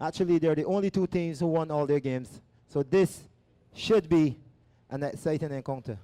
Actually, they're the only two teams who won all their games. So this should be an exciting encounter.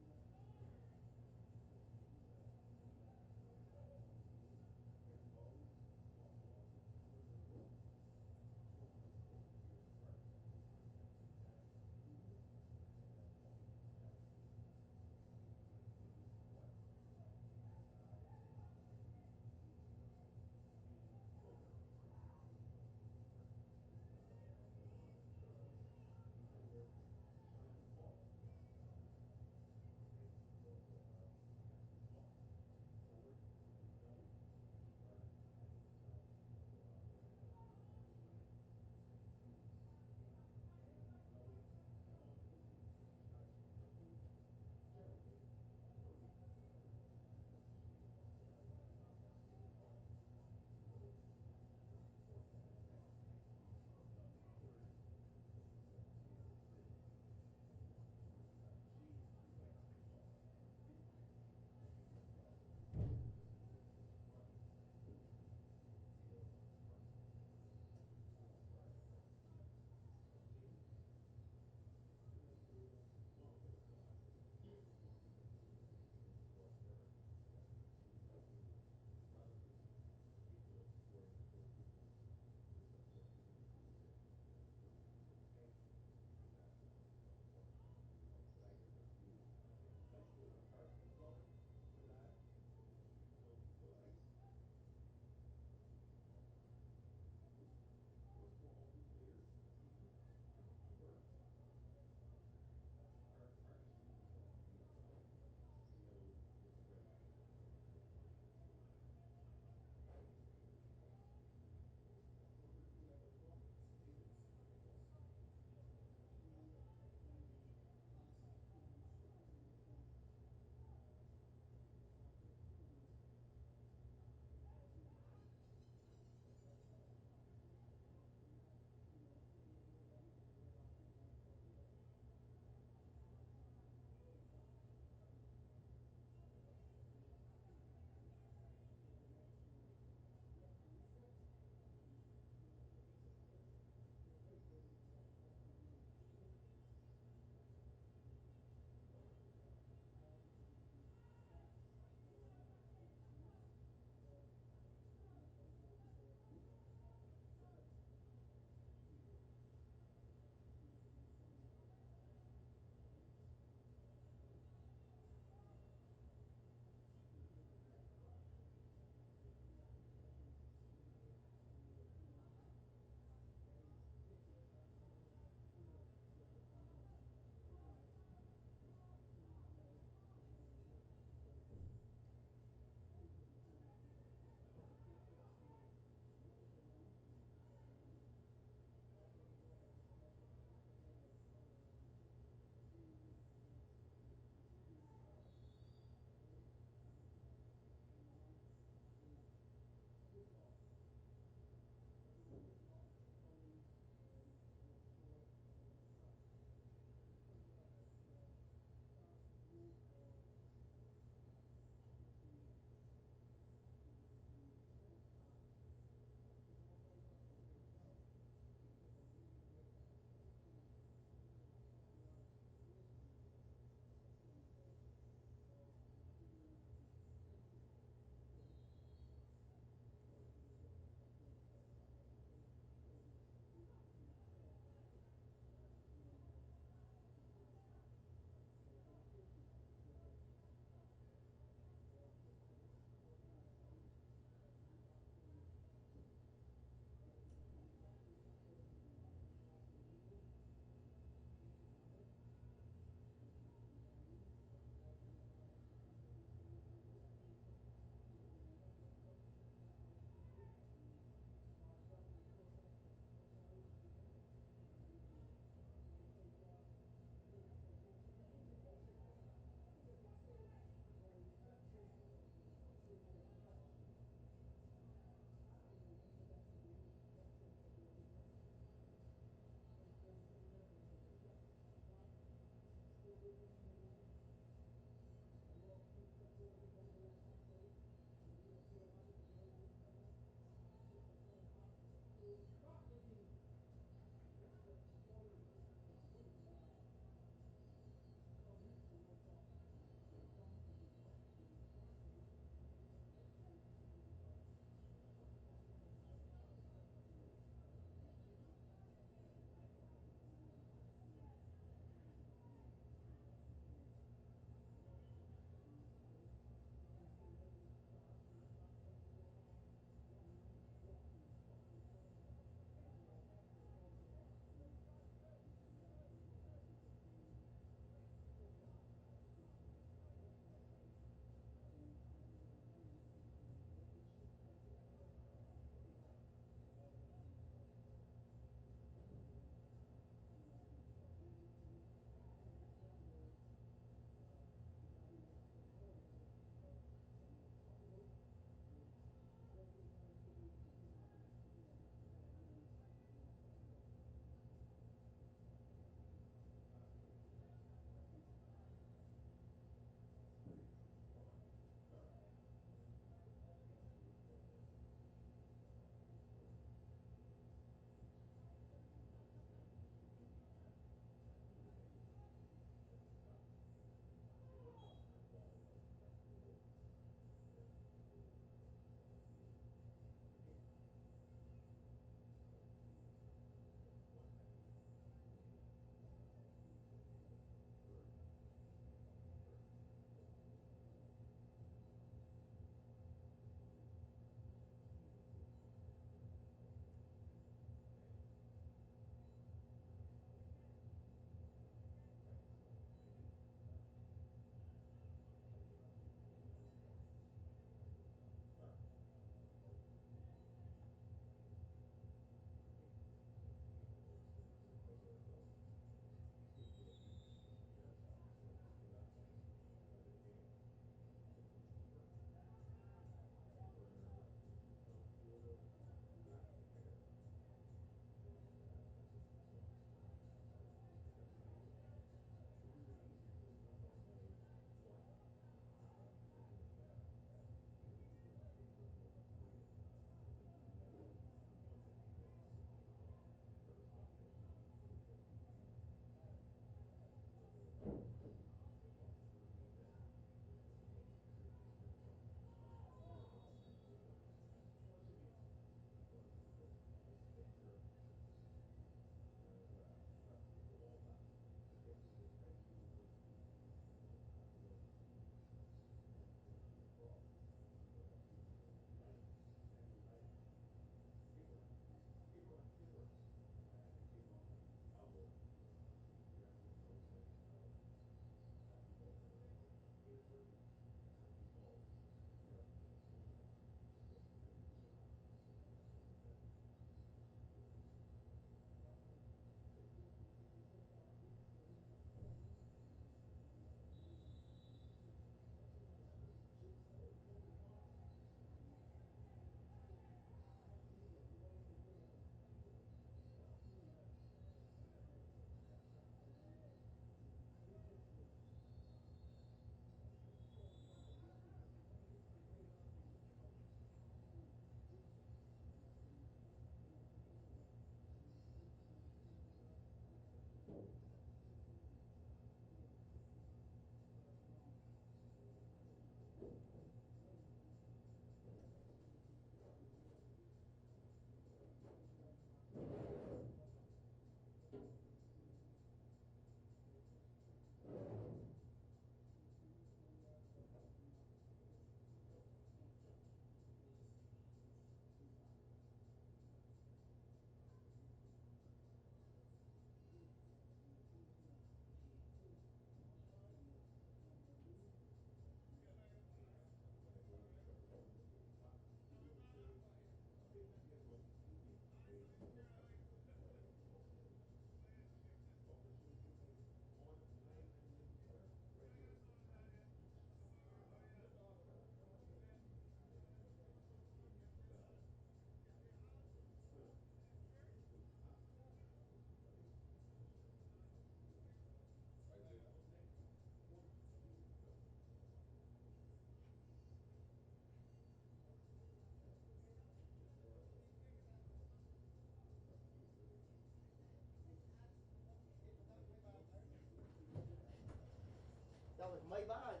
My bad.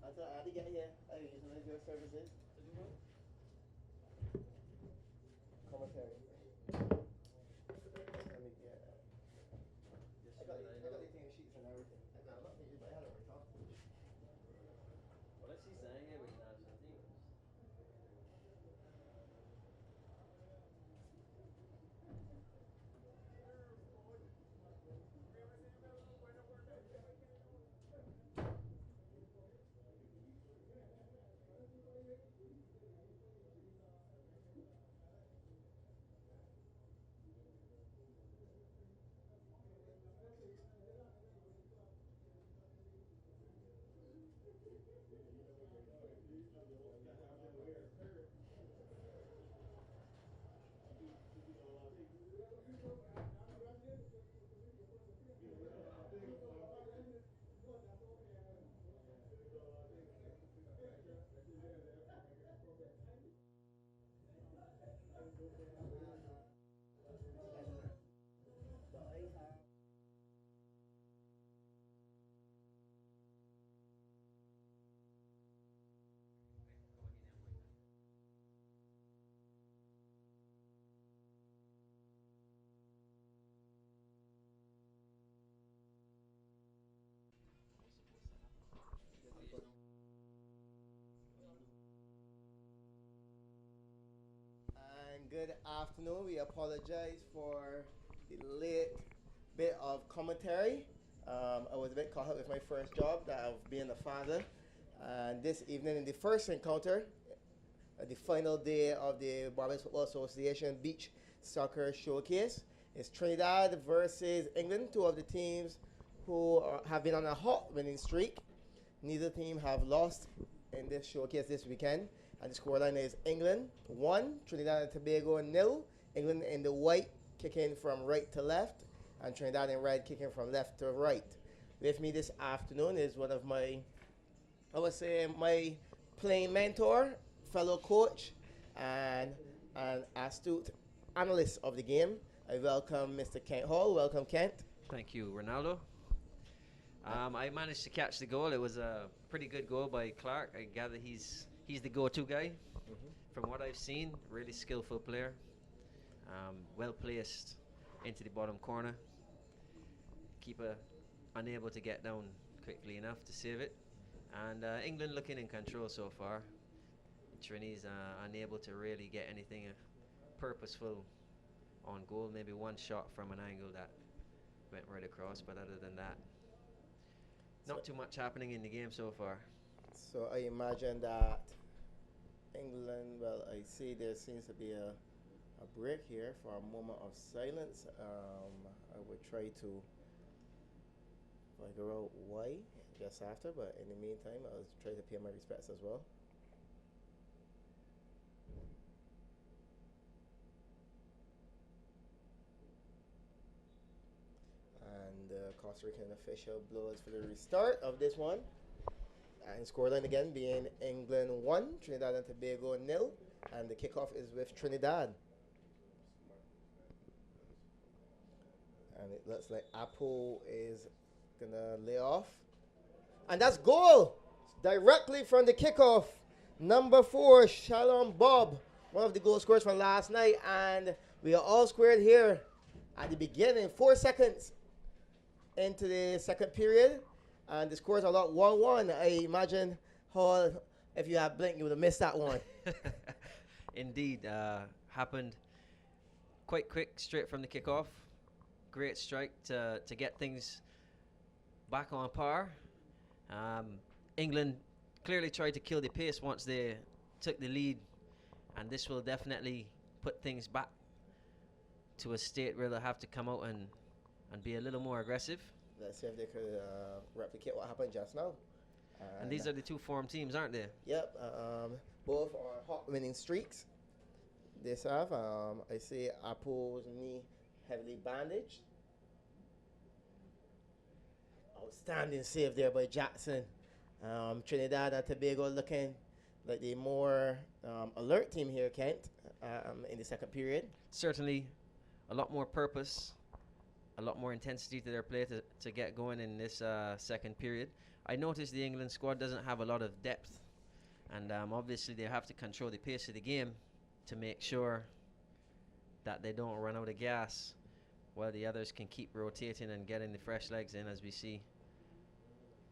I had to get here. I use one of your services. To do what? Commentary. Let me get. I got the team sheets and everything. I got a lot of pages, but I had it over top. What is she saying here with national teams? And good afternoon. We apologize for the late bit of commentary. I was a bit caught up with my first job, that of being a father. And this evening, in the first encounter, the final day of the Barbados Football Association Beach Soccer Showcase, it's Trinidad versus England, two of the teams who have been on a hot winning streak. Neither team have lost in this showcase this weekend. And the scoreline is England 1, Trinidad and Tobago 0. England in the white kicking from right to left, and Trinidad in red kicking from left to right. With me this afternoon is one of my, I would say, my playing mentor, fellow coach, and an astute analyst of the game. I welcome Mr. Kent Hall. Welcome, Kent. Thank you, Ronaldo. I managed to catch the goal. It was a pretty good goal by Clark. I gather he's the go-to guy. From what I've seen, really skillful player. Well placed into the bottom corner. Keeper unable to get down quickly enough to save it. And England looking in control so far. Trini's unable to really get anything purposeful on goal. Maybe one shot from an angle that went right across, but other than that, not too much happening in the game so far. So I imagine that England, well, I see there seems to be a break here for a moment of silence. I would try to figure out why just after, but in the meantime, I'll try to pay my respects as well. And the Costa Rican official blows for the restart of this one. And scoreline again being England 1, Trinidad and Tobago 0. And the kickoff is with Trinidad. And it looks like Apple is going to lay off. And that's goal! Directly from the kickoff. Number 4, Shalom Bob. One of the goal scorers from last night. And we are all squared here at the beginning. 4 seconds into the second period. And the scores are lot 1-1. I imagine how if you had blinked, you would have missed that one. Indeed, happened quite quick, straight from the kickoff. Great strike to get things back on par. England clearly tried to kill the pace once they took the lead, and this will definitely put things back to a state where they'll have to come out and be a little more aggressive. Let's see if they could replicate what happened just now. And these are the two form teams, aren't they? Yep. Both are hot winning streaks. This have. I see Apple's knee heavily bandaged. Outstanding save there by Jackson. Trinidad and Tobago looking like the more alert team here, Kent, in the second period. Certainly a lot more purpose, a lot more intensity to their play to get going in this second period. I noticed the England squad doesn't have a lot of depth, and obviously they have to control the pace of the game to make sure that they don't run out of gas while the others can keep rotating and getting the fresh legs in. As we see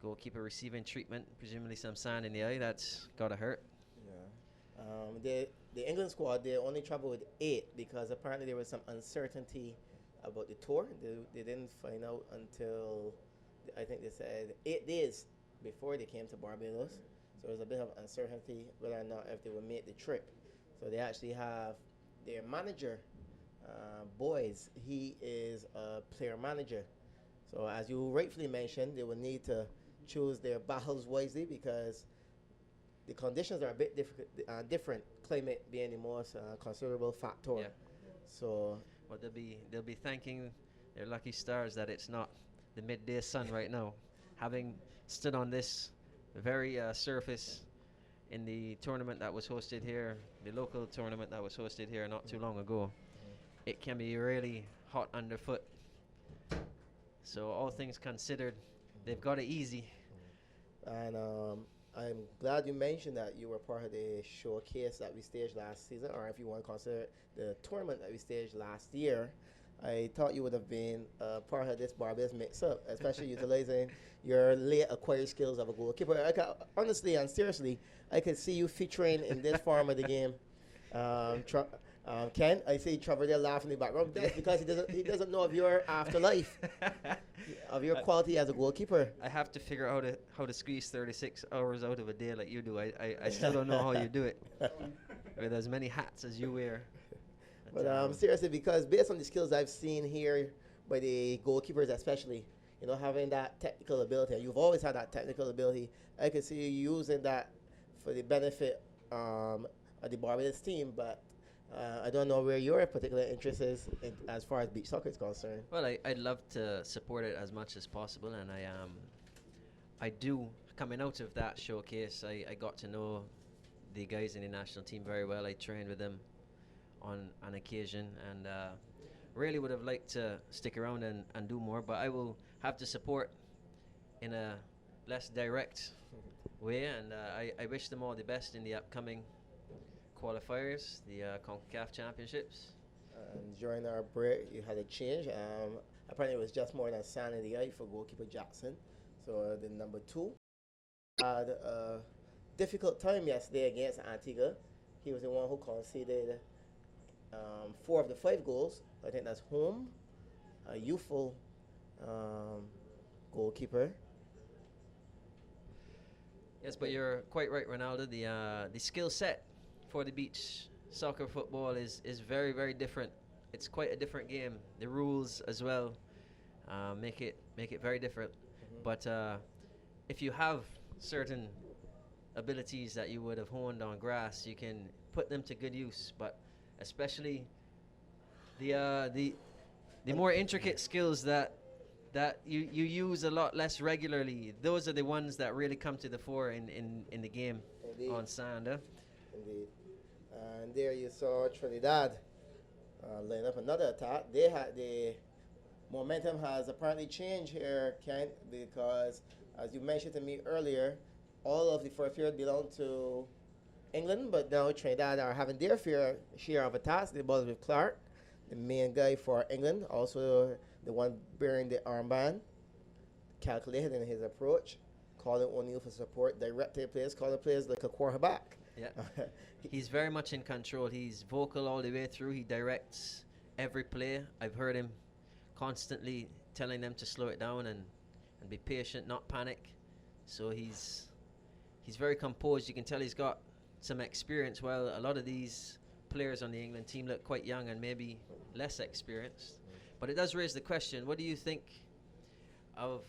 goalkeeper receiving treatment, presumably some sand in the eye. That's gotta hurt. Yeah. The England squad, they only traveled with 8 because apparently there was some uncertainty about the tour. They didn't find out until, I think they said 8 days before they came to Barbados. So there was a bit of uncertainty whether or not if they would make the trip. So they actually have their manager, Boys. He is a player manager. So as you rightfully mentioned, they will need to choose their battles wisely because the conditions are a bit different. Climate being the most considerable factor. Yeah. So, well, they'll be thanking their lucky stars that it's not the midday sun right now. Having stood on this very surface in the tournament that was hosted here, the local tournament that was hosted here not too long ago, it can be really hot underfoot. So all things considered, they've got it easy. And I'm glad you mentioned that you were part of the showcase that we staged last season, or if you want to consider the tournament that we staged last year. I thought you would have been part of this Barbados mix-up, especially utilizing your late acquired skills of a goalkeeper. Honestly and seriously, I could see you featuring in this form of the game. Ken, I see Trevor there laughing in the background. That's because he doesn't know of your afterlife, of your quality as a goalkeeper. I have to figure out how to squeeze 36 hours out of a day like you do. I still don't know how you do it with as many hats as you wear. But seriously, because based on the skills I've seen here by the goalkeepers especially, having that technical ability, and you've always had that technical ability, I could see you using that for the benefit of the Barbados team, but I don't know where your particular interest is as far as beach soccer is concerned. Well, I'd love to support it as much as possible, and I do. Coming out of that showcase, I got to know the guys in the national team very well. I trained with them on an occasion, and really would have liked to stick around and do more, but I will have to support in a less direct way, and I wish them all the best in the upcoming qualifiers, the CONCACAF championships. During our break, you had a change. Apparently, it was just more than sand in the eye for goalkeeper Jackson. So the number 2 had a difficult time yesterday against Antigua. He was the one who conceded 4 of the 5 goals. I think that's home, a youthful goalkeeper. Yes, but you're quite right, Ronaldo. The skill set for the beach soccer football is very, very different. It's quite a different game. The rules as well make it very different. But if you have certain abilities that you would have honed on grass, you can put them to good use. But especially the more intricate skills that you use a lot less regularly, those are the ones that really come to the fore in the game. Indeed. On sand. Indeed. And there you saw Trinidad line up another attack. The momentum has apparently changed here, Kent, because as you mentioned to me earlier, all of the first period belonged to England, but now Trinidad are having their fair share of attacks. The ball with Clark, the main guy for England, also the one bearing the armband, calculated in his approach, calling O'Neill for support, directing players, calling players like a quarterback. Yeah, he's very much in control. He's vocal all the way through. He directs every play. I've heard him constantly telling them to slow it down and be patient, not panic. So he's very composed. You can tell he's got some experience. While a lot of these players on the England team look quite young and maybe less experienced. But it does raise the question, what do you think of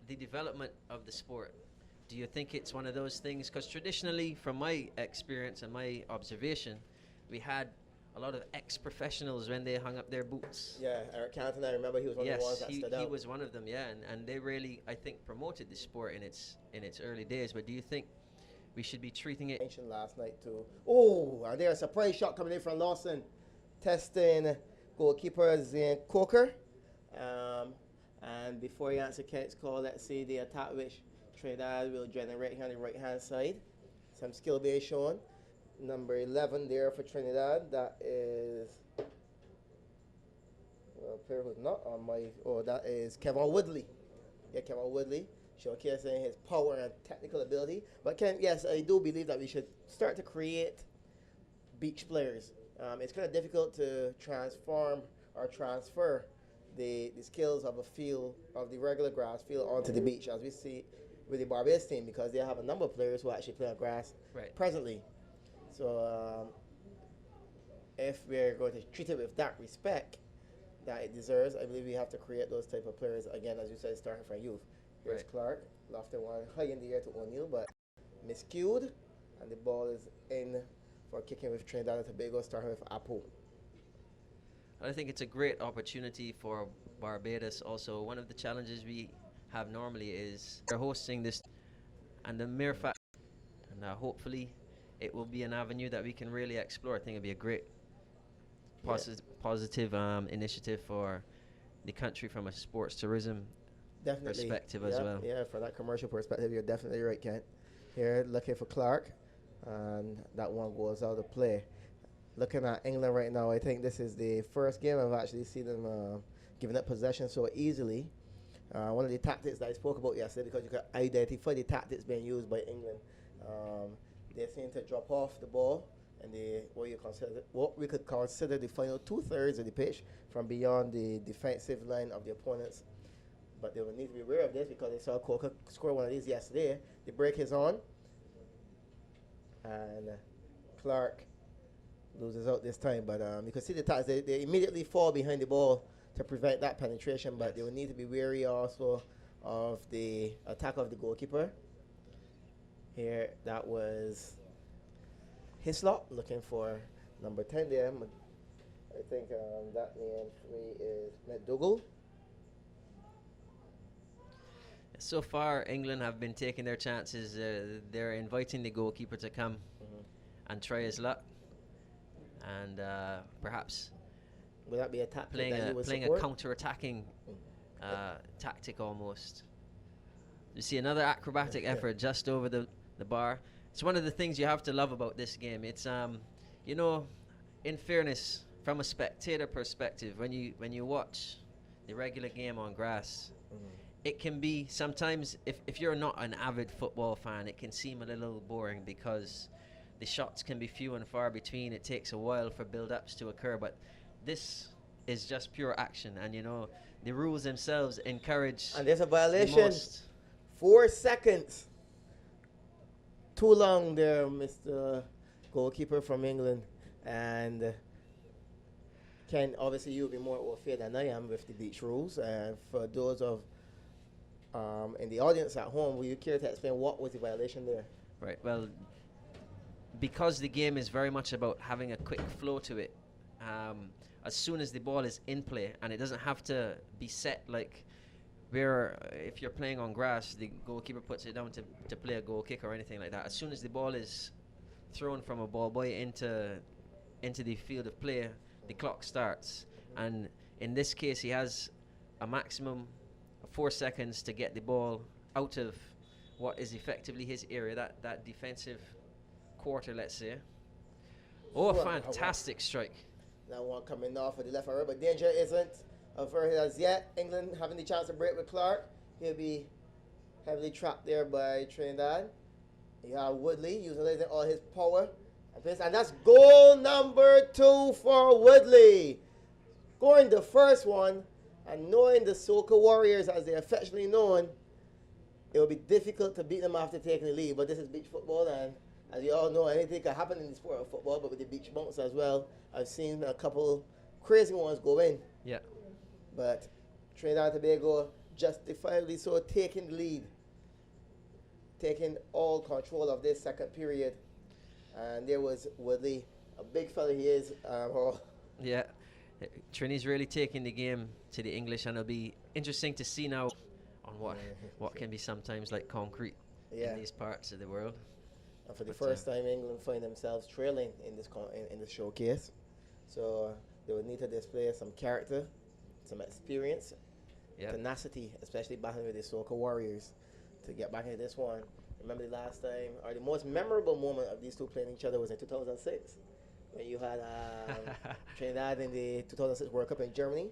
the development of the sport? Do you think it's one of those things? Because traditionally, from my experience and my observation, we had a lot of ex-professionals when they hung up their boots. Yeah, Eric Canton, I remember he was one of the ones that stood out. He was one of them, yeah, and they really, I think, promoted the sport in its early days. But do you think we should be treating it? Mentioned last night too. Oh, and there's a surprise shot coming in from Lawson, testing goalkeeper Zane Coker. And before he answers Kent's call, let's see the attack which Trinidad will generate here on the right-hand side. Some skill base shown. Number 11 there for Trinidad. That is, well, player who's not on my, oh, that is Kevin Woodley. Yeah, Kevin Woodley, showcasing his power and technical ability. But Ken, yes, I do believe that we should start to create beach players. It's kind of difficult to transform or transfer the skills of a field, of the regular grass field, onto the beach, as we see with the Barbados team, because they have a number of players who actually play on grass presently. So if we're going to treat it with that respect that it deserves, I believe we have to create those type of players, again, as you said, starting from youth. Here's Clark, lofted one high in the air to O'Neill, but miscued, and the ball is in for kicking with Trinidad and Tobago, starting with Apu. I think it's a great opportunity for Barbados. Also, one of the challenges we have normally is they're hosting this, and the mere fact, and hopefully it will be an avenue that we can really explore. I think it'll be a great positive initiative for the country from a sports tourism perspective as well. Yeah, from that commercial perspective, you're definitely right, Kent. Here, looking for Clark, and that one goes out of play. Looking at England right now, I think this is the first game I've actually seen them giving up possession so easily. One of the tactics that I spoke about yesterday, because you can identify the tactics being used by England. They seem to drop off the ball, and what we could consider the final 2/3 of the pitch from beyond the defensive line of the opponents. But they will need to be aware of this, because they saw Coca score one of these yesterday. The break is on, and Clark loses out this time. But you can see the tactics. They immediately fall behind the ball to prevent that penetration, but they will need to be wary also of the attack of the goalkeeper. Here, that was Hislop looking for number 10 there. I think that name for me is McDougall. So far, England have been taking their chances. They're inviting the goalkeeper to come and try his luck, and perhaps would that be a tactic playing a counter-attacking tactic almost. You see another acrobatic effort just over the bar. It's one of the things you have to love about this game. It's you know, in fairness, from a spectator perspective, when you watch the regular game on grass, it can be sometimes, if you're not an avid football fan, it can seem a little boring because the shots can be few and far between. It takes a while for build-ups to occur, but this is just pure action, and you know the rules themselves encourage. And there's a violation. 4 seconds. Too long there, Mr. Goalkeeper from England. And Ken, obviously you'll be more au fait than I am with the beach rules. And for those of in the audience at home, will you care to explain what was the violation there? Right. Well, because the game is very much about having a quick flow to it. As soon as the ball is in play, and it doesn't have to be set like where if you're playing on grass, the goalkeeper puts it down to play a goal kick or anything like that. As soon as the ball is thrown from a ball boy into the field of play, the clock starts. And in this case, he has a maximum of 4 seconds to get the ball out of what is effectively his area, that defensive quarter, let's say. Oh, fantastic strike. That one coming off of the left and right, but danger isn't averted as yet. England having the chance to break with Clark. He'll be heavily trapped there by Trinidad. You have Woodley using all his power. And that's goal number 2 for Woodley. Scoring the first one, and knowing the Soca Warriors as they're affectionately known, it will be difficult to beat them after taking the lead. But this is beach football, and as you all know, anything can happen in the sport of football, but with the beach bounce as well. I've seen a couple crazy ones go in. Yeah. But Trinidad and Tobago justifiably so taking the lead, taking all control of this second period. And there was Woodley, a big fella he is. Yeah, Trini's really taking the game to the English, and it'll be interesting to see now on what can be sometimes like concrete in these parts of the world. And for the first time, England find themselves trailing in this in this showcase. So they would need to display some character, some experience, tenacity, especially battling with the Soca Warriors. to get back into this one. Remember the last time, or the most memorable moment of these two playing each other was in 2006, when you had Trinidad in the 2006 World Cup in Germany.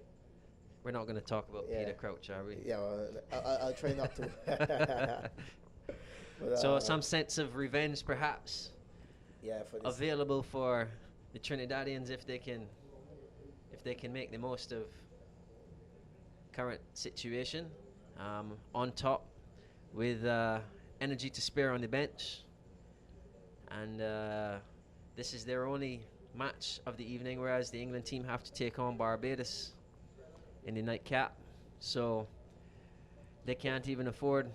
We're not going to talk about Yeah. Peter Crouch, are we? Yeah, well, I'll try not to. But, So some sense of revenge, perhaps, yeah, for this. available for the Trinidadians if they can make the most of current situation. On top, with energy to spare on the bench, and this is their only match of the evening, whereas the England team have to take on Barbados in the nightcap, so they can't even afford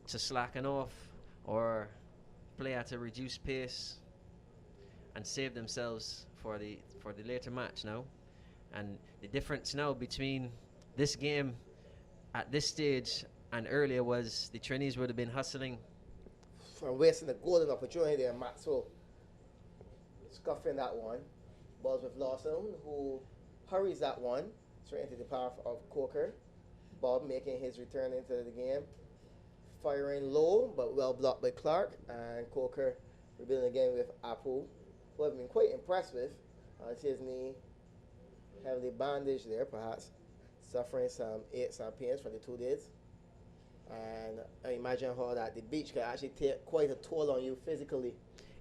to slacken off or play at a reduced pace and save themselves for the later match now. And the difference now between this game at this stage and earlier was the Trinis would have been hustling From wasting a golden opportunity there, Maxwell scuffing that one. Balls with Lawson, who hurries that one straight into the path of Coker. Bob making his return into the game. Firing low, but well blocked by Clark. And Coker rebuilding again with Apple, who I've been quite impressed with. His knee heavily bandaged there, perhaps suffering some aches and pains for the 2 days. And I imagine how that the beach can actually take quite a toll on you physically.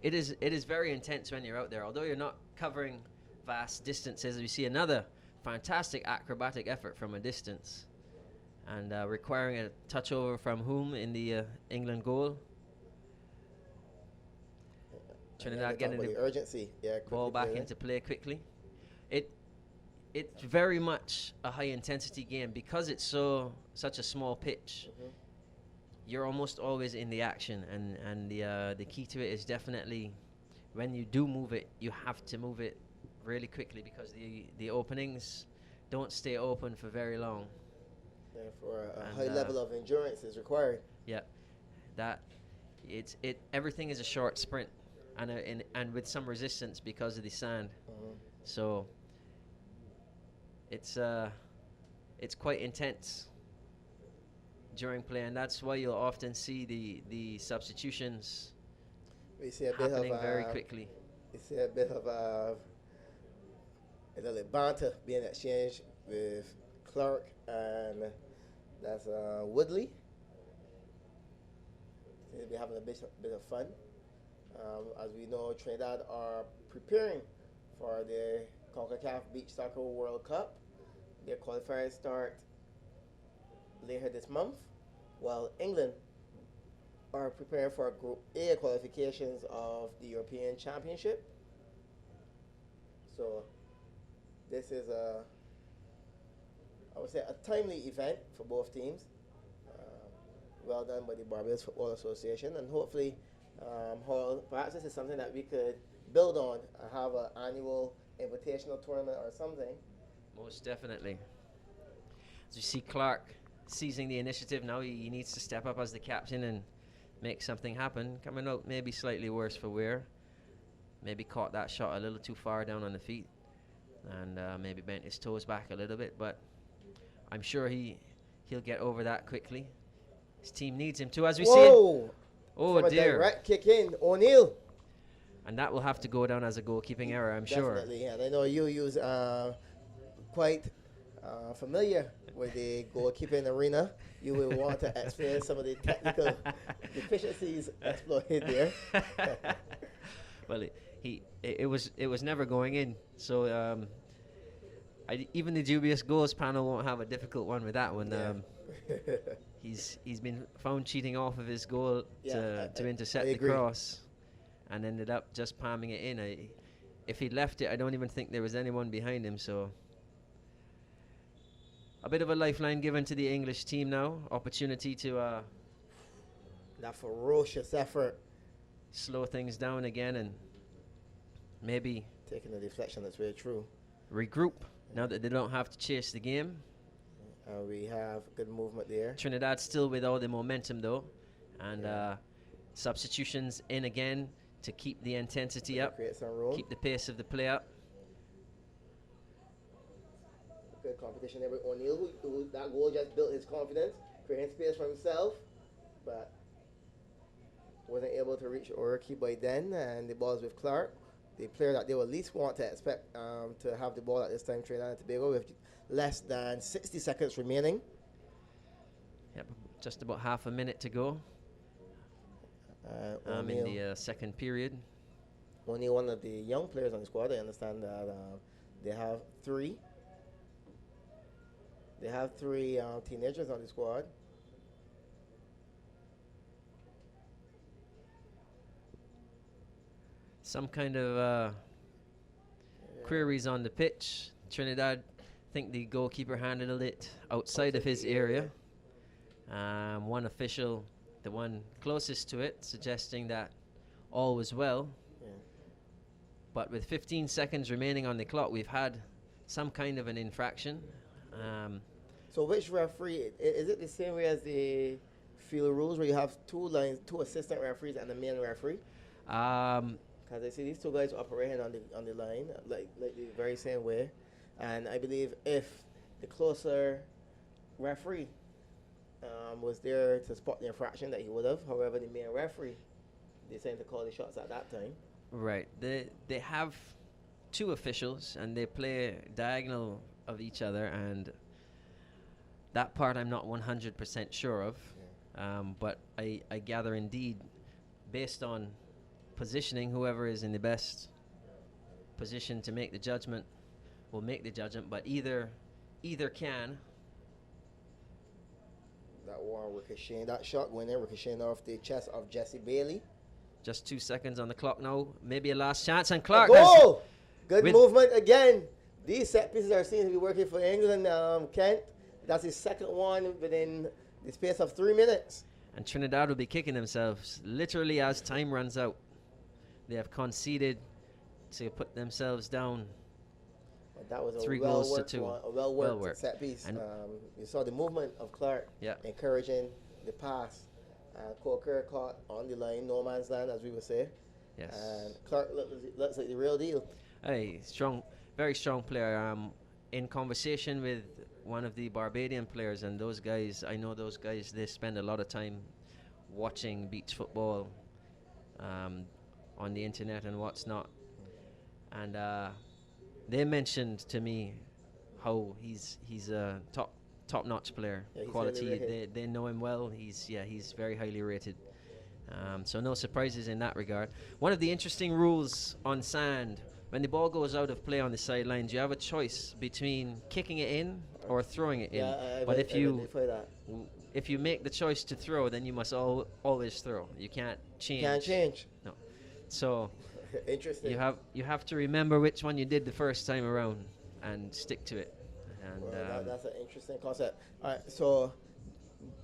It is very intense when you're out there. Although you're not covering vast distances, we see another fantastic acrobatic effort from a distance, and requiring a touch over from whom in the England goal. Trinidad getting the urgency, ball back into play quickly. It's very much a high intensity game because it's such a small pitch. Mm-hmm. You're almost always in the action, and the key to it is definitely when you do move it, you have to move it really quickly because the openings don't stay open for very long. Therefore, a high level of endurance is required. Yeah, everything is a short sprint, and with some resistance because of the sand. Mm-hmm. So it's quite intense during play, and that's why you'll often see the substitutions We see a bit happening of very quickly. We see a bit of a little banter being exchanged with Clark and that's Woodley. They'll be having a bit of fun. As we know, Trinidad are preparing for the CONCACAF Beach Soccer World Cup. Their qualifiers start later this month, while England are preparing for Group A qualifications of the European Championship. So this is I would say a timely event for both teams. Well done by the Barbados Football Association, and hopefully, perhaps this is something that we could build on and have an annual invitational tournament or something. Most definitely. As you see Clark seizing the initiative now, he needs to step up as the captain and make something happen. Coming out maybe slightly worse for Weir. Maybe caught that shot a little too far down on the feet, and maybe bent his toes back a little bit, but I'm sure he'll get over that quickly. His team needs him too, as we see it. Oh From dear. a direct kick in, O'Neill. And that will have to go down as a goalkeeping error, I'm sure. Definitely, and I know you use quite familiar with the goalkeeping arena. You will want to experience some of the technical deficiencies exploited there. Well, it was never going in, so even the dubious goals panel won't have a difficult one with that one. Yeah. He's been found cheating off of his goal to intercept I the agree. cross, and ended up just palming it in. If he'd left it, I don't even think there was anyone behind him. So a bit of a lifeline given to the English team now. Opportunity to That ferocious effort. slow things down again and maybe Taking the deflection, that's very true. regroup now that they don't have to chase the game. We have good movement there. Trinidad still with all the momentum though, and substitutions in again to keep the intensity up, Create some room. keep the pace of the play up. Good competition there with O'Neill, who that goal just built his confidence, creating space for himself, but wasn't able to reach Oriki by then, and the ball's with Clark, the player that they will least want to expect to have the ball at this time, Trinidad and Tobago, with less than 60 seconds remaining. Yep, just about half a minute to go in the second period. Only one of the young players on the squad. I understand that they have three. They have three teenagers on the squad. Some kind of queries on the pitch. Trinidad, think the goalkeeper handled it outside of his area. One official, the one closest to it, suggesting that all was well. Yeah. But with 15 seconds remaining on the clock, we've had some kind of an infraction. So which referee, is it the same way as the field rules where you have two assistant referees and the main referee? Because I see these two guys operating on the line like the very same way, and I believe if the closer referee was there to spot the infraction, that he would have. However, the main referee decided to call the shots at that time. Right. They have two officials and they play diagonal of each other, and that part I'm not 100% sure of. Yeah. But I gather indeed, based on positioning, whoever is in the best position to make the judgment will make the judgment, but either can. That one ricocheting, that shot went in, ricocheting off the chest of Jesse Bailey. Just 2 seconds on the clock now. Maybe a last chance, and Clark. Goal! Good movement again. These set pieces are seen to be working for England. Kent, that's his second one within the space of 3 minutes. And Trinidad will be kicking themselves literally as time runs out. They have conceded to put themselves down. That was a 3 goals to 2. well-worked set piece. You saw the movement of Clark, encouraging the pass. Coker caught on the line, no man's land, as we would say. Yes. And Clark looks like the real deal. Hey, strong, very strong player. In conversation with one of the Barbadian players, and those guys, I know those guys, they spend a lot of time watching beach football on the internet and what's not. And they mentioned to me how he's a top-notch player, quality. They know him well. He's very highly rated. So no surprises in that regard. One of the interesting rules on sand, when the ball goes out of play on the sidelines, you have a choice between kicking it in or throwing it in. But if you make the choice to throw, then you must always throw. You can't change. Can't change. No. So interesting. You have to remember which one you did the first time around and stick to it. And well, that's an interesting concept. All right, so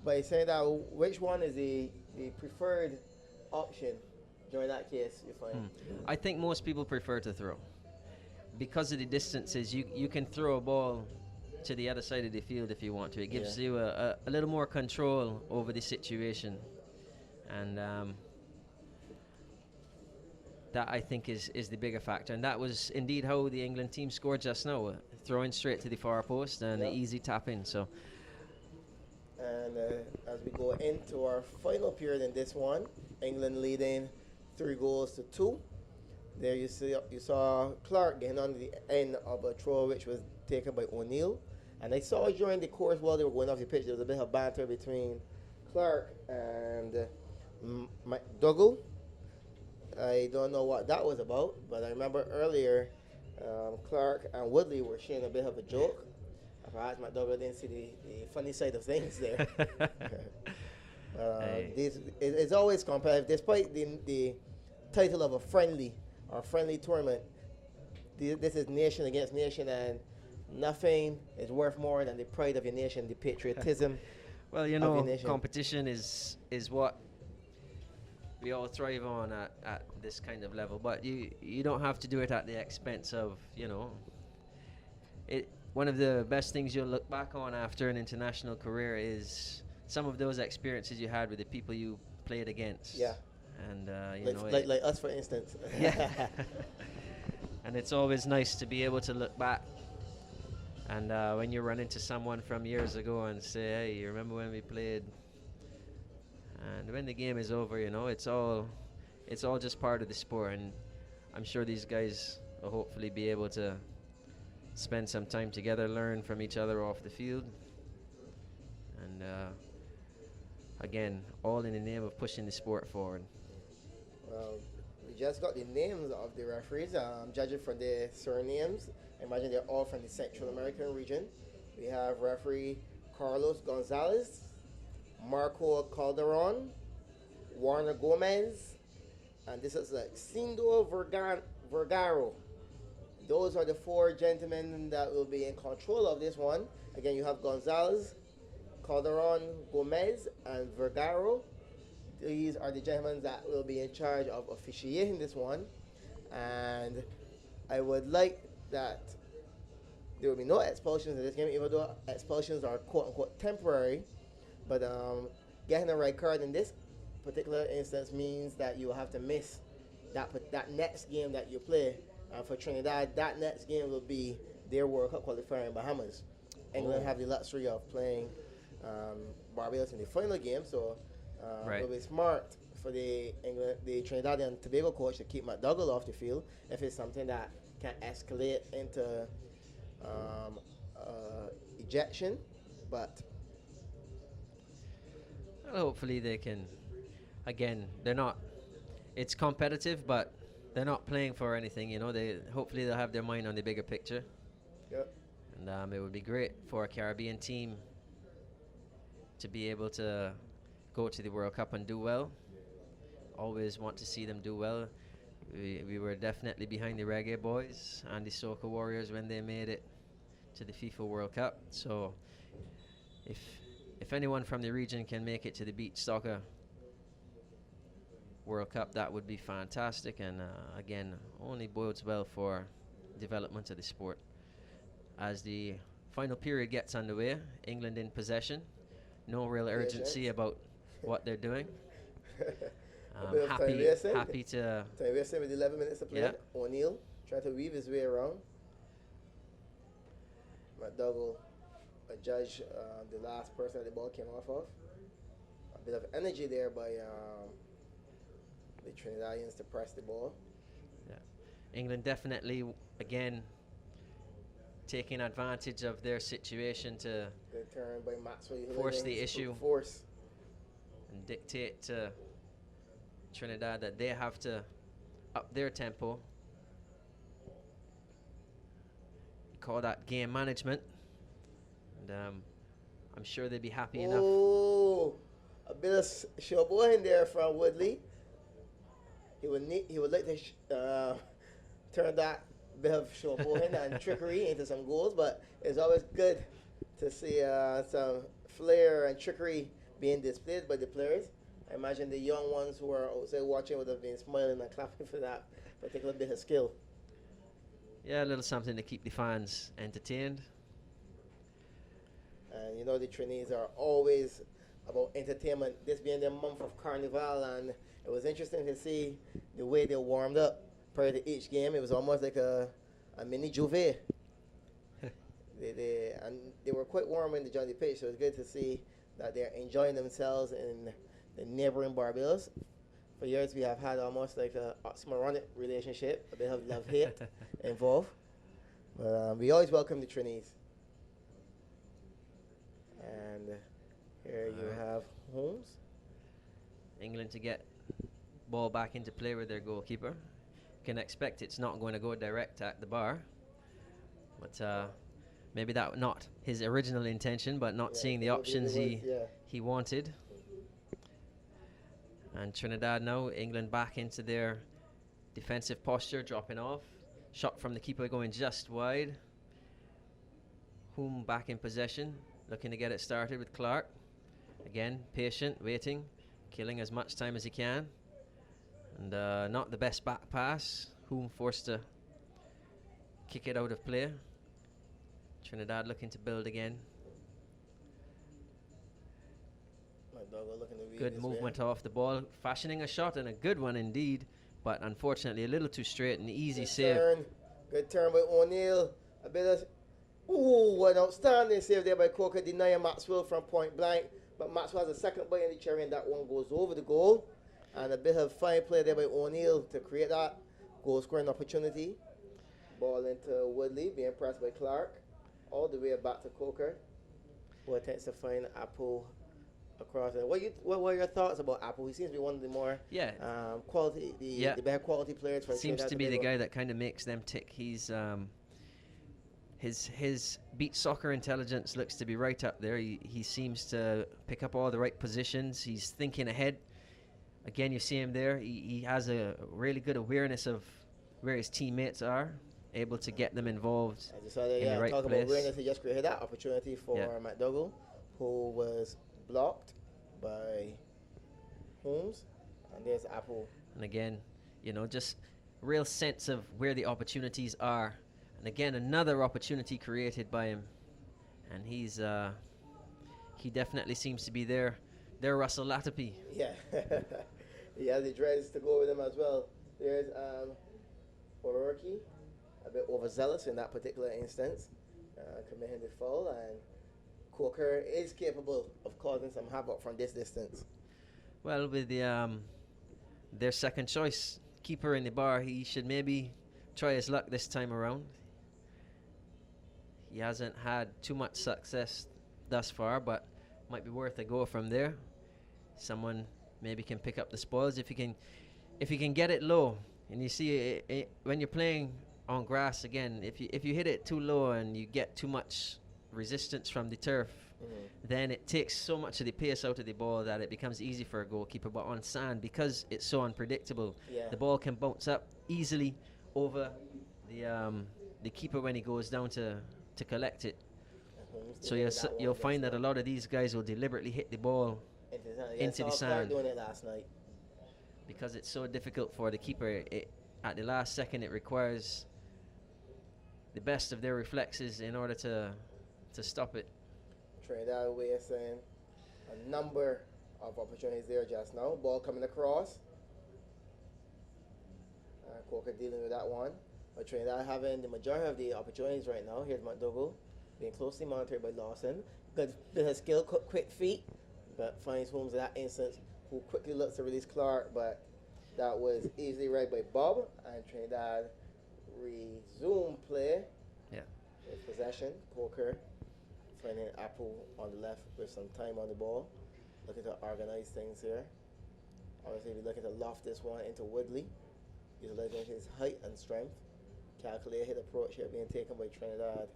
by saying that, which one is the preferred option during that case, you find? I think most people prefer to throw. Because of the distances, you can throw a ball to the other side of the field if you want to. It gives you a little more control over the situation. And that, I think, is the bigger factor. And that was indeed how the England team scored just now, throwing straight to the far post and an easy tap in. So. And as we go into our final period in this one, England leading 3-2. There you saw Clark getting on the end of a throw which was taken by O'Neill. And I saw during the course while they were going off the pitch, there was a bit of banter between Clark and McDougall. I don't know what that was about, but I remember earlier Clark and Woodley were sharing a bit of a joke. Perhaps McDougall didn't see the funny side of things there. It's always competitive, despite the title of a friendly tournament. This is nation against nation, and nothing is worth more than the pride of your nation, the patriotism. Well, you know, competition is what we all thrive on at this kind of level, but you don't have to do it at the expense of, it. One of the best things you'll look back on after an international career is some of those experiences you had with the people you played against. Yeah. And like us, for instance. Yeah. And it's always nice to be able to look back And when you run into someone from years ago and say, hey, you remember when we played? And when the game is over, you know, it's all just part of the sport. And I'm sure these guys will hopefully be able to spend some time together, learn from each other off the field. And again, all in the name of pushing the sport forward. Well, we just got the names of the referees. Judging from their surnames, I imagine they're all from the Central American region. We have referee Carlos Gonzalez, Marco Calderon, Warner Gomez, and this is Cindo Vergaro. Those are the four gentlemen that will be in control of this one. Again, you have Gonzalez, Calderon, Gomez, and Vergaro. These are the gentlemen that will be in charge of officiating this one. And I would like that there will be no expulsions in this game, even though expulsions are quote-unquote temporary. But getting a red card in this particular instance means that you will have to miss that next game that you play. For Trinidad, that next game will be their World Cup qualifier in Bahamas. England have the luxury of playing Barbados in the final game, so it will be smart for the Trinidad and Tobago coach to keep McDougall off the field if it's something that can escalate into ejection. But well, hopefully they can. Again, they're not. It's competitive, but they're not playing for anything. You know, hopefully they'll have their mind on the bigger picture. Yep. And it would be great for a Caribbean team to be able to go to the World Cup and do well. Always want to see them do well. We were definitely behind the Reggae Boys and the Soca Warriors when they made it to the FIFA World Cup. So if anyone from the region can make it to the Beach Soccer World Cup, that would be fantastic, and again, only bodes well for development of the sport. As the final period gets underway, England in possession, no real urgency about what they're doing. Happy to. Time wasting with 11 minutes to play. Yeah. O'Neill trying to weave his way around. McDougall, a judge, the last person that the ball came off of. A bit of energy there by the Trinidadians to press the ball. Yeah. England definitely, again, taking advantage of their situation to Good turn by Maxwell force the issue. Force. And dictate to Trinidad that they have to up their tempo. You call that game management. And I'm sure they'd be happy enough. Oh, a bit of showboating there from Woodley. He would like to turn that bit of showboating and trickery into some goals, but it's always good to see some flair and trickery being displayed by the players. I imagine the young ones who are outside watching would have been smiling and clapping for that particular bit of skill. Yeah, a little something to keep the fans entertained. And you know the Trinis are always about entertainment, this being the month of Carnival, and it was interesting to see the way they warmed up prior to each game. It was almost like a mini Juve. They were quite warm when they joined the pitch, so it's good to see that they're enjoying themselves in the neighboring Barbados. For years we have had almost like a oxymoronic relationship, a bit of love-hate involved. But we always welcome the Trinis. And here you have Holmes. England to get ball back into play with their goalkeeper. Can expect it's not going to go direct at the bar. But maybe that not his original intention, but not seeing the options he wanted. And Trinidad now, England back into their defensive posture, dropping off. Shot from the keeper going just wide. Hume back in possession, looking to get it started with Clark. Again, patient, waiting, killing as much time as he can. And not the best back pass. Hume forced to kick it out of play. Trinidad looking to build again. Good movement off the ball, fashioning a shot, and a good one indeed, but unfortunately a little too straight and easy save. Good turn by O'Neill. A bit of Ooh, an outstanding save there by Coker, denying Maxwell from point blank. But Maxwell has a second bite in the cherry, and that one goes over the goal. And a bit of fine play there by O'Neill to create that goal scoring opportunity. Ball into Woodley, being pressed by Clark. All the way back to Coker, who attempts to find Apple across. What were your thoughts about Apple? He seems to be one of the more Yeah. quality, the better quality players. For Seems Trinidad to be the Tobago. guy that kind of makes them tick. He's his beach soccer intelligence looks to be right up there. He seems to pick up all the right positions. He's thinking ahead. Again, you see him there. He has a really good awareness of where his teammates are, able to get them involved I just saw that, in the right talking place. about awareness, he just created that opportunity for McDougall, who was blocked by Holmes. And there's Apple. And again, just real sense of where the opportunities are. And again, another opportunity created by him. And he definitely seems to be their Russell Latapy. Yeah. He has the dreads to go with him as well. There's O'Rourke, a bit overzealous in that particular instance, committing the foul, and Coker is capable of causing some havoc from this distance. Well, with their second choice keeper in the bar, he should maybe try his luck this time around. He hasn't had too much success thus far, but might be worth a go from there. Someone maybe can pick up the spoils if you can get it low. And you see when you're playing on grass again, if you hit it too low and you get too much resistance from the turf, then it takes so much of the pace out of the ball that it becomes easy for a goalkeeper. But on sand, because it's so unpredictable, the ball can bounce up easily over the keeper when he goes down to collect it. So you'll find that a lot of these guys will deliberately hit the ball into the sand. Doing it last night. Because it's so difficult for the keeper. At the last second, it requires the best of their reflexes in order to stop it. Trinidad wasting a number of opportunities there just now. Ball coming across. Coker dealing with that one. But Trinidad having the majority of the opportunities right now. Here's McDougall being closely monitored by Lawson. Good bit of skill, quick feet, but finds Holmes in that instance, who quickly looks to release Clark, but that was easily read by Bob, and Trinidad resume play. Yeah. With possession. Coker finding Apple on the left with some time on the ball. Looking to organize things here. Obviously, we're looking to loft this one into Woodley, utilizing his height and strength. Calculated approach here being taken by Trinidad.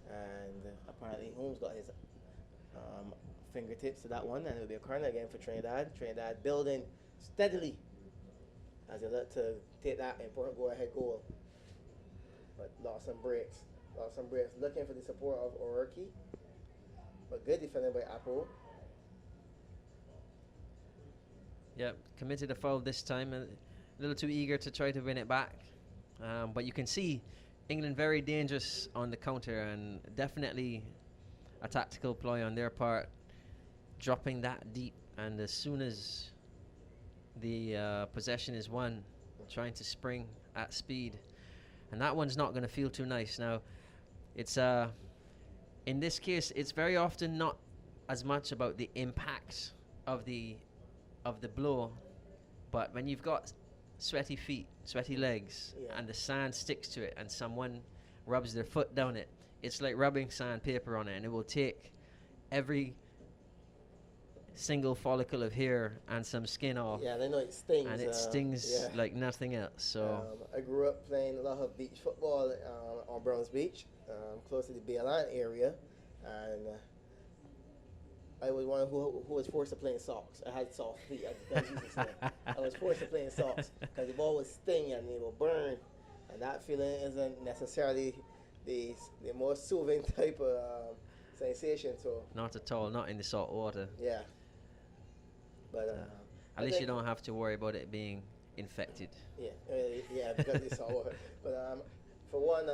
And apparently Holmes got his fingertips to that one, and it'll be a corner again for Trinidad. Trinidad building steadily as they look to take that important go-ahead goal. But Lawson breaks. Looking for the support of O'Rourke. But good defending by Apple. Yeah, committed a foul this time. A little too eager to try to win it back. But you can see England very dangerous on the counter, and definitely a tactical ploy on their part, dropping that deep. And as soon as the possession is won, trying to spring at speed. And that one's not going to feel too nice. Now, it's in this case, it's very often not as much about the impact of the blow, but when you've got sweaty feet, sweaty legs, and the sand sticks to it, and someone rubs their foot down it, it's like rubbing sandpaper on it, and it will take every single follicle of hair and some skin off. Yeah, they know it stings. And it stings like nothing else. So I grew up playing a lot of beach football on Browns Beach, close to the BLN area, and I was one who was forced to play in socks. I had soft feet. I was forced to play in socks because the ball would sting and it would burn, and that feeling isn't necessarily the most soothing type of sensation. So not at all, not in the salt water. Yeah. But at least you don't have to worry about it being infected. Yeah, because it's salt water. But for one,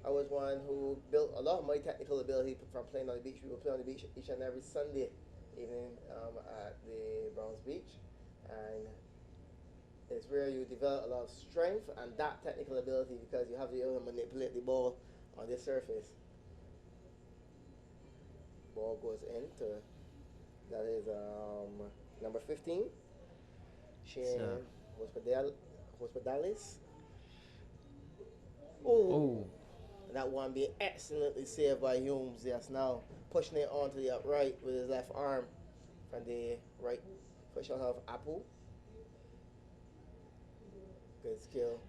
I was one who built a lot of my technical ability from playing on the beach. We would play on the beach each and every Sunday evening at the Browns Beach, and It's where you develop a lot of strength and that technical ability because you have to be able to manipulate the ball on this surface. Ball goes into, that is number 15. Shane Hospedales. Oh, that one being excellently saved by Humes. Yes, now pushing it onto the upright with his left arm from the right foot shot of Apple. Good skill.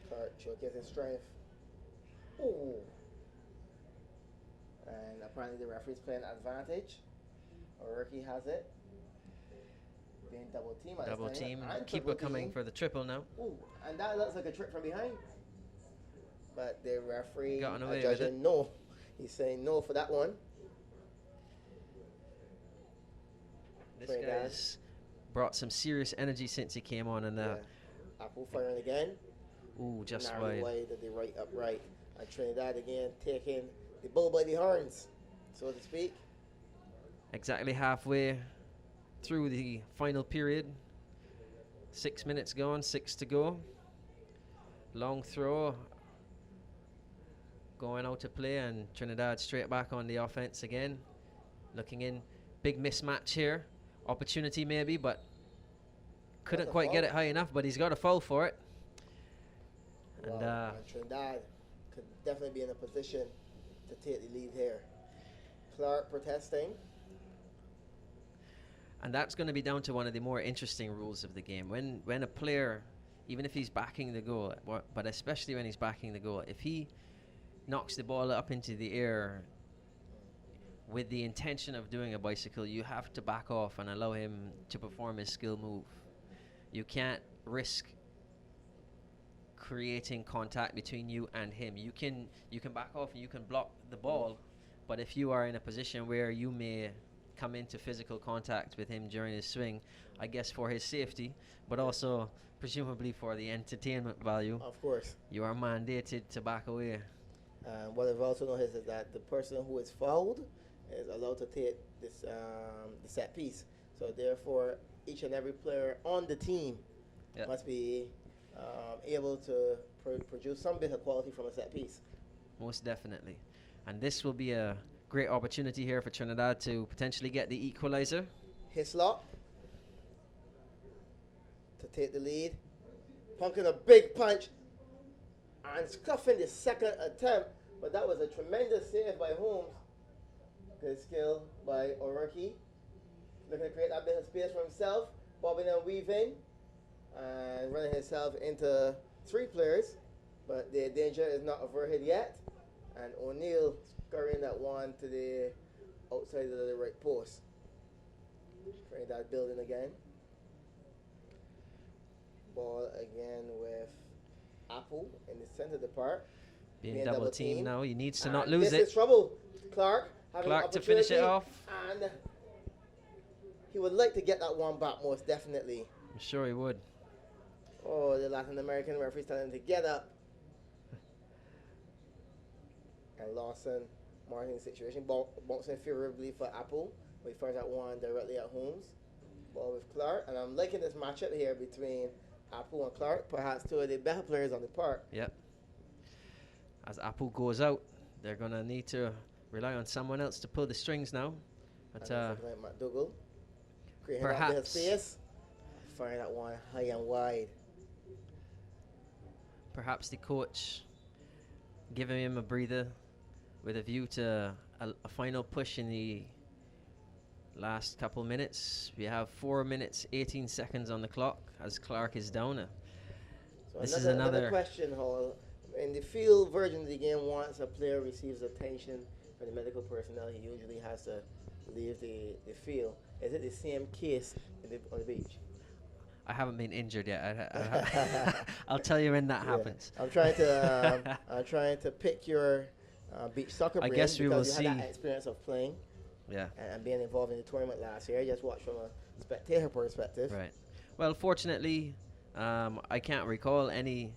Clark showcasing strength. Ooh. And apparently the referee's playing advantage. O'Rourke has it. Being double team. Double team. Keeper coming for the triple now. Ooh, and that looks like a trip from behind. But the referee Gotten away with it. No. He's saying no for that one. This guy's brought some serious energy since he came on, and Apple firing again. Ooh, just narrow wide. At the right upright. And Trinidad again taking the bull by the horns, so to speak. Exactly halfway through the final period. 6 minutes gone, 6 to go. Long throw going out to play, and Trinidad straight back on the offense again. Looking in, big mismatch here. Opportunity maybe, but couldn't quite get it high enough, but he's got a foul for it. And Trinidad could definitely be in a position to take the lead here. Clark protesting. And that's going to be down to one of the more interesting rules of the game. When a player, even if he's backing the goal, but especially when he's backing the goal, if he knocks the ball up into the air with the intention of doing a bicycle, you have to back off and allow him to perform his skill move. You can't risk creating contact between you and him. You can back off and you can block the ball, but if you are in a position where you may come into physical contact with him during his swing, I guess for his safety, but also presumably for the entertainment value, of course, you are mandated to back away. What I've also noticed is that the person who is fouled is allowed to take this the set piece. So therefore, each and every player on the team must be able to produce some bit of quality from a set piece. Most definitely. And this will be a great opportunity here for Trinidad to potentially get the equalizer. Hislop to take the lead. Punking a big punch and scuffing the second attempt, but that was a tremendous save by Holmes. Good skill by O'Rourke. Looking to create that bit of space for himself, bobbing and weaving, and running himself into 3 players, but the danger is not averted yet. And O'Neill scurrying that one to the outside of the right post. Trinidad building again. Ball again with Apple in the center of the park. Being double team now, he needs to not lose it. This is trouble. Clark to finish it off. And he would like to get that one back, most definitely. I'm sure he would. Oh, the Latin American referee's telling him to get up. And Lawson marking the situation, bouncing favorably for Apple. We first that one directly at Holmes. Ball with Clark, and I'm liking this matchup here between Apple and Clark, perhaps 2 of the better players on the park. Yep. As Apple goes out, they're going to need to rely on someone else to pull the strings now. But like McDougall, creating perhaps that space, firing that one high and wide. Perhaps the coach giving him a breather with a view to a final push in the last couple minutes. We have 4 minutes, 18 seconds on the clock as Clark is down. So this another is question, Hall. In the field version of the game, once a player receives attention from the medical personnel, he usually has to leave the field. Is it the same case on the beach? I haven't been injured yet. I'll tell you when that happens. I'm trying to pick your beach soccer brain. I guess we will because see. You had that experience of playing, and being involved in the tournament last year. I just watched from a spectator perspective. Right. Well, fortunately, I can't recall any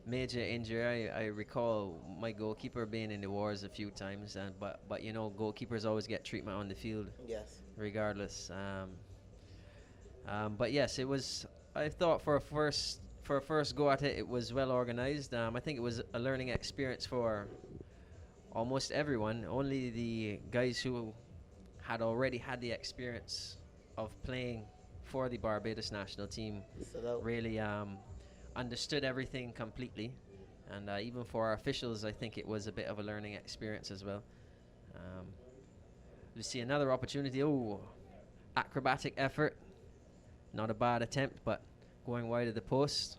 major injury. I recall my goalkeeper being in the wars a few times, but you know, goalkeepers always get treatment on the field. Yes. Regardless. But yes, it was I thought for a first go at it, it was well organized. I think it was a learning experience for almost everyone. Only the guys who had already had the experience of playing for the Barbados national team So really understood everything completely. And even for our officials, I think it was a bit of a learning experience as well. We see another opportunity. Oh, acrobatic effort. Not a bad attempt, but going wide of the post.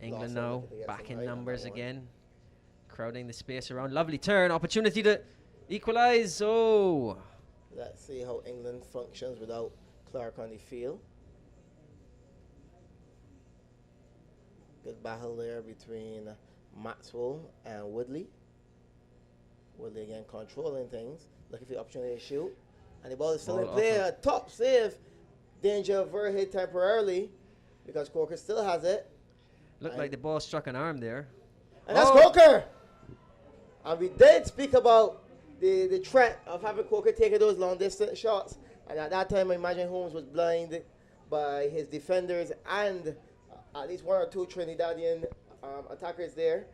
England now back in numbers again, crowding the space around. Lovely turn, opportunity to equalize. Oh, let's see how England functions without Clark on the field. Good battle there between Maxwell and Woodley. Woodley again controlling things, looking for the opportunity to shoot. And the ball is still in play. A top save. Danger of overhead temporarily because Corker still has it. Looked like the ball struck an arm there. And that's Corker. And we did speak about the threat of having Corker taking those long distance shots. And at that time, I imagine Holmes was blinded by his defenders and at least one or two Trinidadian attackers there.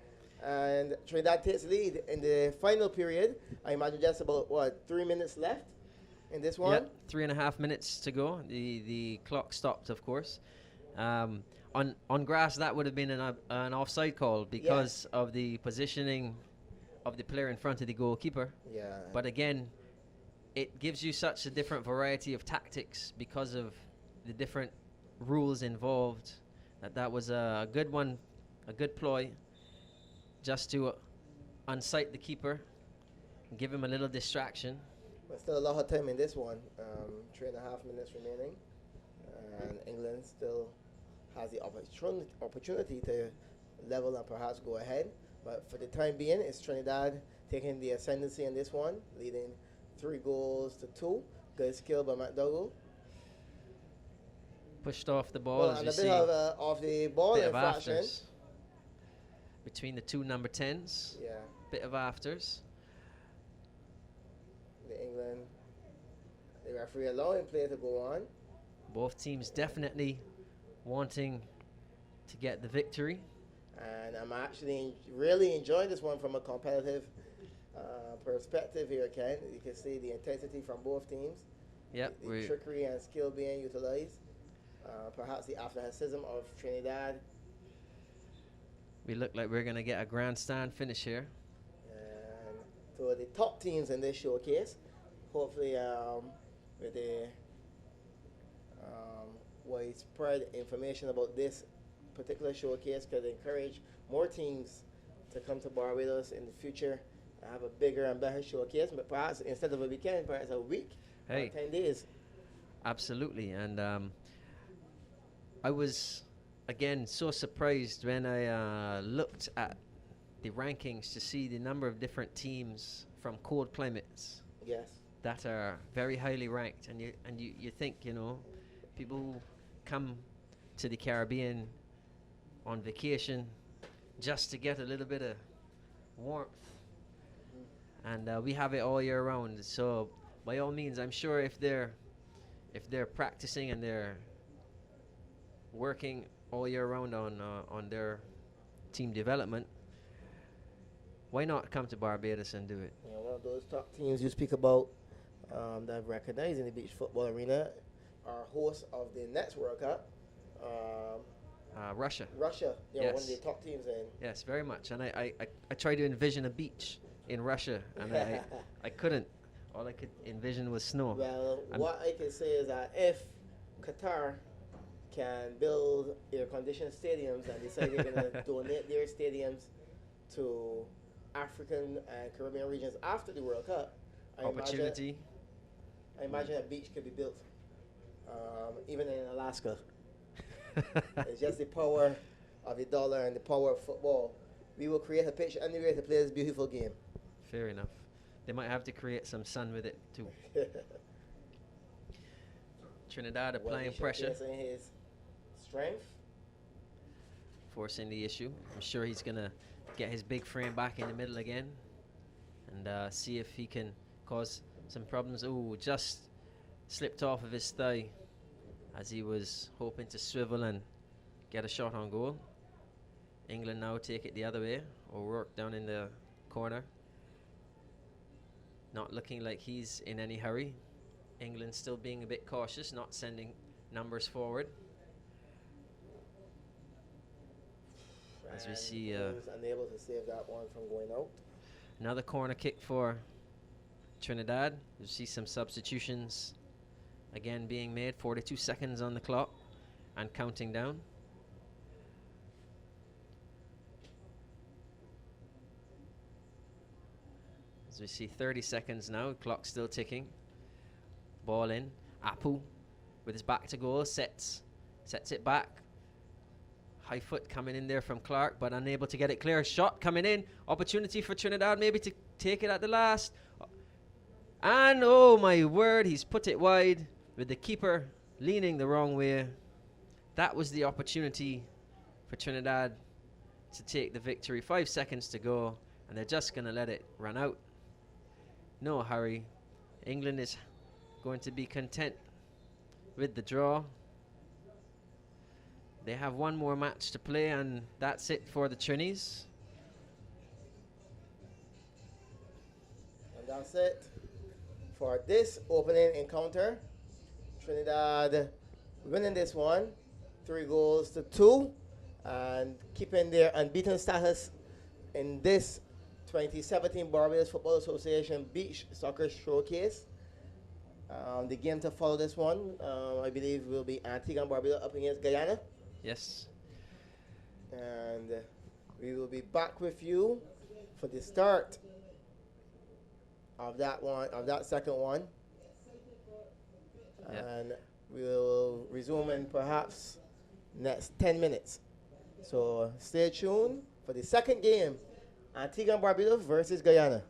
And Trinidad takes the lead in the final period. I imagine just about, 3 minutes left in this one? Yep, 3.5 minutes to go. The clock stopped, of course. On grass, that would have been an offside call because of the positioning of the player in front of the goalkeeper. Yeah. But again, it gives you such a different variety of tactics because of the different rules involved. That was a good one, a good ploy, just to unsight the keeper, and give him a little distraction. But still a lot of time in this one. 3.5 minutes remaining. And England still has the opportunity to level and perhaps go ahead. But for the time being, it's Trinidad taking the ascendancy in this one, leading 3-2. Good skill by McDougall. Pushed off the ball, as and we a see. bit of off the ball Bit of infraction. afters between the two number 10s. Yeah. Bit of afters. The referee allowing play to go on. Both teams definitely wanting to get the victory. And I'm actually really enjoying this one from a competitive perspective here, Ken. You can see the intensity from both teams. Yep. The trickery and skill being utilized. Perhaps the athleticism of Trinidad. We look like we're going to get a grandstand finish here. And so the top teams in this showcase, hopefully with the widespread information about this particular showcase could encourage more teams to come to Barbados in the future and have a bigger and better showcase. But perhaps instead of a weekend, perhaps a week or 10 days. Absolutely. And I was, again, so surprised when I looked at the rankings to see the number of different teams from cold climates. Yes. That are very highly ranked, and you think, people who come to the Caribbean on vacation just to get a little bit of warmth, and we have it all year round. So by all means, I'm sure if they're practicing and they're working all year round on their team development, why not come to Barbados and do it? Yeah, one of those top teams you speak about that I've recognized in the beach football arena are hosts of the next World Cup. Russia. Russia, Yes. one of the top teams in. Yes, very much. And I tried to envision a beach in Russia, and I couldn't. All I could envision was snow. Well, what I can say is that if Qatar can build air-conditioned stadiums and decide they're going to donate their stadiums to African and Caribbean regions after the World Cup, I imagine a beach could be built, even in Alaska. It's just the power of the dollar and the power of football. We will create a pitch anywhere to play this beautiful game. Fair enough. They might have to create some sun with it too. Trinidad applying pressure, his strength, forcing the issue. I'm sure he's gonna get his big frame back in the middle again, and see if he can cause some problems. Ooh, just slipped off of his thigh. as he was hoping to swivel and get a shot on goal. England now take it the other way. O'Rourke down in the corner. Not looking like he's in any hurry. England still being a bit cautious, not sending numbers forward. As we see he was unable to save that one from going out. another corner kick for Trinidad. You see some substitutions again being made. 42 seconds on the clock and counting down. As we see 30 seconds now, clock still ticking. Ball in. Apu with his back to goal, sets it back. High foot coming in there from Clark, but unable to get it clear. Shot coming in. Opportunity for Trinidad maybe to take it at the last. And oh my word, he's put it wide with the keeper leaning the wrong way. That was the opportunity for Trinidad to take the victory. 5 seconds to go, and they're just going to let it run out. No hurry. England is going to be content with the draw. They have one more match to play, and that's it for the Trinis. And that's it for this opening encounter. Trinidad winning this one, 3-2, and keeping their unbeaten status in this 2017 Barbados Football Association Beach Soccer Showcase. The game to follow this one, I believe, will be Antigua and Barbuda up against Guyana. Yes. And we will be back with you for the start of that one, of that second one. Yeah. And we will resume in perhaps next 10 minutes. So stay tuned for the second game, Antigua and Barbuda versus Guyana.